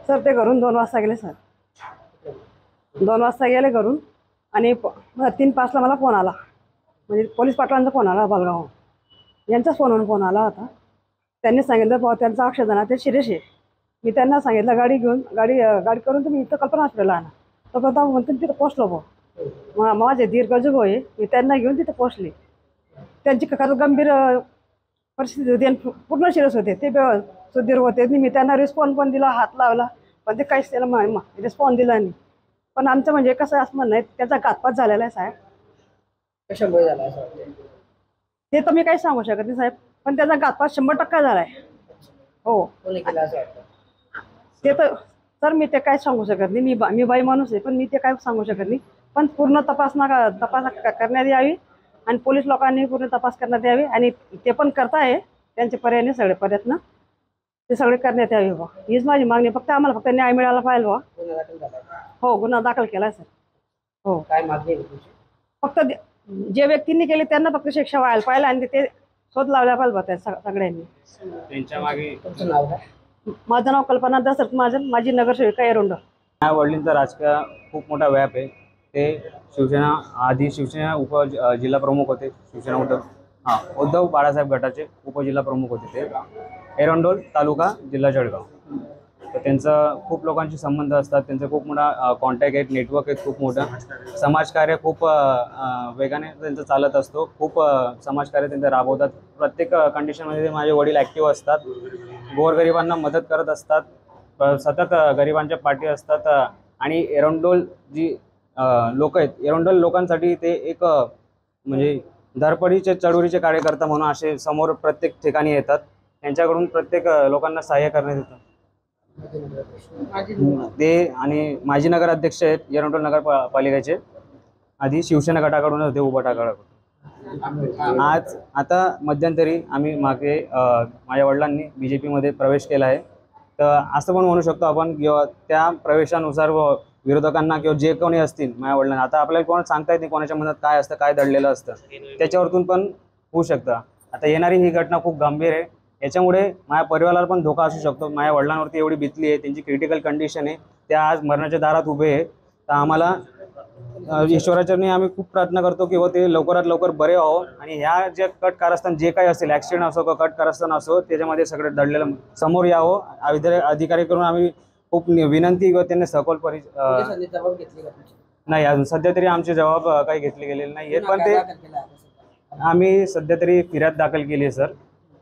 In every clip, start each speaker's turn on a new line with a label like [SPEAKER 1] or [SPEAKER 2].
[SPEAKER 1] Sir ते घरून 2 वाजता गेले सर. 2 वाजता गेले घरून आणि 3:05ला मला फोन आला, म्हणजे पोलीस पाटलांचा फोन आला बालगाव यांचाच फोनवरून फोन आला होता. त्यांनी सांगितलं बाबा त्यांचा अक्षरशः ते सिरियस आहे. मी त्यांना सांगितलं गाडी घेऊन गाडी करून तुम्ही इथं कल्पना हॉस्पिटलला आणा. तो प्रथम म्हणतो तिथं पोचलो भाऊ. माझे दीर गजूभाऊ आहे, मी त्यांना घेऊन तिथं पोचले. त्यांची खरंच गंभीर परिस्थिती होती आणि पूर्ण सिरियस होते. ते सुधीर होते. मी त्यांना रिस्पॉन्स पण दिला, हात लावला, पण ते काहीच त्याला रिस्पॉन्स दिला नाही. पण आमचं म्हणजे कसं असं म्हणणं आहे, त्याचा घातपात झालेला आहे साहेब.
[SPEAKER 2] कशामुळे झाला असं?
[SPEAKER 1] ते तर मी काही सांगू शकत नाही साहेब, पण त्याचा घातपात 100% झाला आहे. हो,
[SPEAKER 2] कोणी केला असं वाटतं?
[SPEAKER 1] ते तर सर मी ते काय सांगू शकत नाही. मी बाई माणूस आहे, पण मी ते काय सांगू शकत नाही. पण पूर्ण तपास करण्यात यावी आणि पोलीस लोकांनी पूर्ण तपास करण्यात यावी आणि ते पण करताय त्यांचे पर्यायने सगळे प्रयत्न ते सगळे करण्यात यावे बा. हीच माझी मागणी. फक्त आम्हाला फक्त न्याय मिळाला पाहिजे बा.
[SPEAKER 2] गुन्हा दाखल झाला?
[SPEAKER 1] हो, गुन्हा दाखल केला सर. हो,
[SPEAKER 2] काय मागणी आहे तुमची?
[SPEAKER 1] फक्त जे व्यक्तींनी केले त्यांना फक्त शिक्षा व्हायला पाहिजे आणि ते शोध लावल्या पाहिजे बा त्या सगळ्यांनी.
[SPEAKER 3] त्यांच्या मागे
[SPEAKER 2] तुमचं नाव काय?
[SPEAKER 1] माझं नाव कल्पना दशरथ महाजन, माझी नगरसेविका एरंडोल.
[SPEAKER 3] माझ्या वडिलांचा राजकीय खूप मोठा व्याप आहे. ते आधी शिवसेना जिल्हा प्रमुख होते. शिवसेना उद्धव बाळासाहेब गटाचे उपजिल्हा प्रमुख होते ते, एरंडोल तालुका जिल्हा जळगाव. तर त्यांचं खूप लोकांशी संबंध असतात. त्यांचं खूप मोठा कॉन्टॅक्ट आहेत, नेटवर्क आहेत खूप मोठं. समाजकार्य खूप वेगाने त्यांचं चालत असतो. खूप समाजकार्य त्यांचं राबवतात. प्रत्येक कंडिशनमध्ये माझे वडील ॲक्टिव्ह असतात. गोरगरिबांना मदत करत असतात. सतत गरिबांच्या पाठी असतात. आणि एरंडोल जी लोक आहेत, एरंडोल लोकांसाठी ते एक म्हणजे धडपडीचे चळवळीचे कार्यकर्ता म्हणून असे समोर प्रत्येक ठिकाणी येतात. त्यांच्याकडून प्रत्येक लोकांना सहाय्य करण्यात येतं ते. आणि माजी नगराध्यक्ष आहेत एरंडोल नगरपालिकेचे. आधी शिवसेना गटाकडून होते, उभाटा गटाकडून. आता मध्यंतरी आम्ही मागे माझ्या वडिलांनी BJPमध्ये प्रवेश केला आहे. तर असं पण म्हणू शकतो आपण किंवा त्या प्रवेशानुसार विरोधकांना किंवा जे कोणी असतील माझ्या वडिलांना, आता आपल्याला कोणाला सांगता येत नाही कोणाच्या मनात काय असतं, काय दडलेलं असतं, त्याच्यावरतून पण होऊ शकतं. आता येणारी ही घटना खूप गंभीर आहे. याच्यामुळे माझ्या परिवाराला पण धोका असू शकतो. माझ्या वडिलांवरती एवढी भीती आहे, त्यांची क्रिटिकल कंडिशन आहे, त्या आज मरणाच्या दारात उभे आहे. तर आम्हाला ईश्वराचरणी आम्ही खूप प्रार्थना करतो की ते लवकरात लवकर बरे व्हावं आणि ह्या जे कट कारस्थान जे काही असेल, ॲक्सिडेंट असो किंवा कट कारस्थान असो, त्याच्यामध्ये सगळे दडलेलं समोर यावं. अधिकारी करून आम्ही खूप विनंती किंवा त्यांनी सखोल नाही अजून सध्या तरी आमचे जबाब काही घेतले गेलेले नाही आहेत. पण ते आम्ही सध्या तरी फिर्याद दाखल केली आहे सर.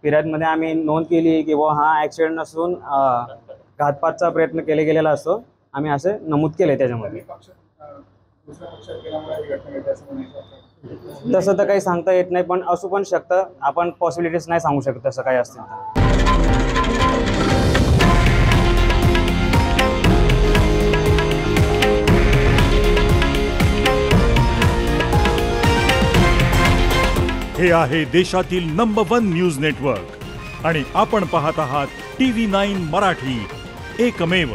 [SPEAKER 3] फिर्यादमध्ये आम्ही नोंद केली की हा ॲक्सिडेंट नसून घातपातचा प्रयत्न केला गेलेला असतो. आम्ही असे नमूद केले त्याच्यामध्ये. तसं तर काही सांगता येत नाही, पण असू पण शकतं. आपण पॉसिबिलिटीज नाही सांगू शकत तसं काही असतील तर.
[SPEAKER 4] हे आहे देशातील नंबर 1 न्यूज नेटवर्क आणि आपण पाहत आहात TV9 मराठी, एकमेव.